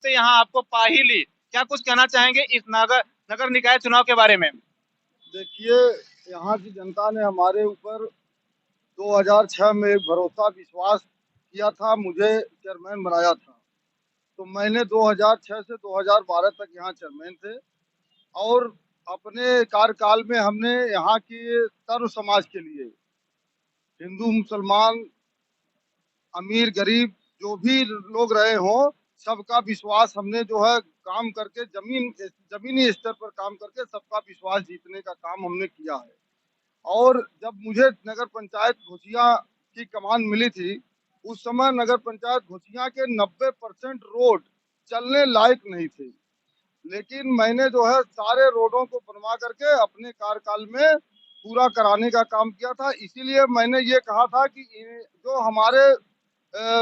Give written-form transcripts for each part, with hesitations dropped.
से यहाँ आपको पा ही ली। क्या कुछ कहना चाहेंगे इस नगर नगर निकाय चुनाव के बारे में? देखिए, यहाँ की जनता ने हमारे ऊपर 2006 में एक भरोसा विश्वास किया था, मुझे चेयरमैन बनाया था। तो मैंने 2006 से 2012 तक यहाँ चेयरमैन थे और अपने कार्यकाल में हमने यहाँ के सर्व समाज के लिए हिंदू, मुसलमान, अमीर, गरीब जो भी लोग रहे हों, सबका विश्वास हमने जो है काम करके जमीनी स्तर पर काम करके सबका विश्वास जीतने का काम हमने किया है। और जब मुझे नगर पंचायत घोसिया की कमान मिली थी, उस समय नगर पंचायत घोसिया के 90% रोड चलने लायक नहीं थे। लेकिन मैंने जो है सारे रोडों को बनवा करके अपने कार्यकाल में पूरा कराने का काम किया था। इसीलिए मैंने ये कहा था कि जो हमारे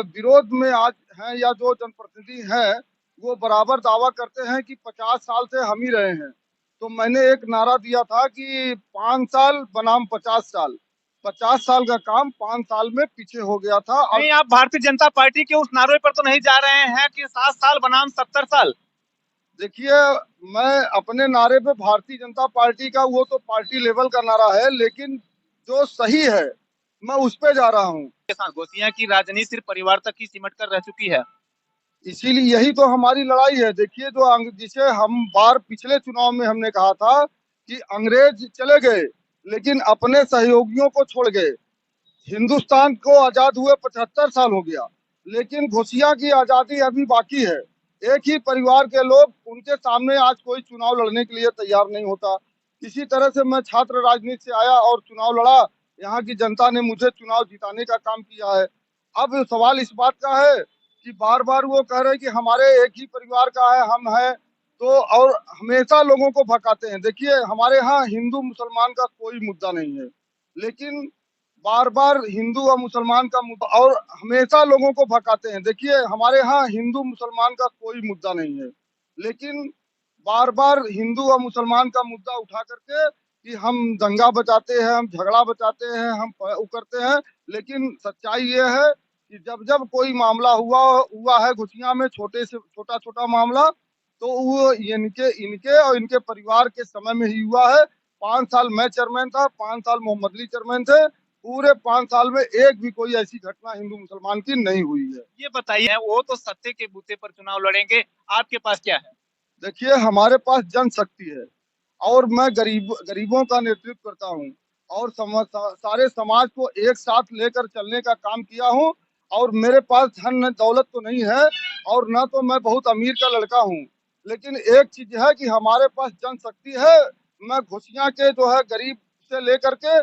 विरोध में आज हैं या जो जनप्रतिनिधि हैं, वो बराबर दावा करते हैं कि 50 साल से हम ही रहे हैं। तो मैंने एक नारा दिया था कि 5 साल बनाम 50 साल, 50 साल का काम 5 साल में पीछे हो गया था। नहीं, आप भारतीय जनता पार्टी के उस नारे पर तो नहीं जा रहे हैं कि 7 साल बनाम 70 साल? देखिए, मैं अपने नारे पे भारतीय जनता पार्टी का, वो तो पार्टी लेवल का नारा है, लेकिन जो सही है मैं उस पे जा रहा हूँ। घोसिया की राजनीति सिर्फ परिवार तक ही सिमट कर रह चुकी है। इसीलिए यही तो हमारी लड़ाई है। देखिए, जिसे हम बार पिछले चुनाव में हमने कहा था कि अंग्रेज चले गए लेकिन अपने सहयोगियों को छोड़ गए। हिंदुस्तान को आजाद हुए 75 साल हो गया, लेकिन घोसिया की आजादी अभी बाकी है। एक ही परिवार के लोग, उनके सामने आज कोई चुनाव लड़ने के लिए तैयार नहीं होता। इसी तरह से मैं छात्र राजनीति से आया और चुनाव लड़ा। यहाँ की जनता ने मुझे चुनाव जिताने का काम किया है। अब सवाल इस बात का है कि बार बार वो कह रहे हैं कि हमारे एक ही परिवार का है, हम हैं तो, और हमेशा लोगों को भड़काते हैं। देखिए, हमारे यहाँ हिंदू मुसलमान का कोई मुद्दा नहीं है, लेकिन बार बार हिंदू और मुसलमान का मुद्दा, और हमेशा लोगों को भड़काते हैं। देखिए, हमारे यहाँ हिंदू मुसलमान का कोई मुद्दा नहीं है, लेकिन बार बार हिंदू और मुसलमान का मुद्दा उठा करके कि हम दंगा बचाते हैं, हम झगड़ा बचाते हैं, हम वो करते हैं। लेकिन सच्चाई ये है कि जब जब कोई मामला हुआ हुआ है घुसिया में, छोटे से छोटा छोटा मामला, तो वो इनके इनके और इनके परिवार के समय में ही हुआ है। 5 साल मैं चेयरमैन था, 5 साल मोहम्मद अली चेयरमैन थे। पूरे 5 साल में एक भी कोई ऐसी घटना हिंदू मुसलमान की नहीं हुई है। ये बताइए, वो तो सत्य के बूते पर चुनाव लड़ेंगे, आपके पास क्या है? देखिए, हमारे पास जनशक्ति है और मैं गरीबों का नेतृत्व करता हूँ और सारे समाज को एक साथ लेकर चलने का काम किया हूँ। और मेरे पास धन दौलत तो नहीं है और न तो मैं बहुत अमीर का लड़का हूँ, लेकिन एक चीज है कि हमारे पास जनशक्ति है। मैं घुसिया के जो है गरीब से लेकर के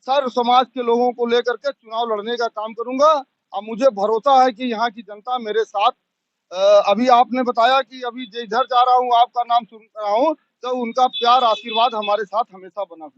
सर्व समाज के लोगों को लेकर के चुनाव लड़ने का काम करूंगा। और मुझे भरोसा है कि यहाँ की जनता मेरे साथ, अभी आपने बताया कि अभी जिधर जा रहा हूँ आपका नाम सुन रहा हूँ, तो उनका प्यार आशीर्वाद हमारे साथ हमेशा बना हुआ है।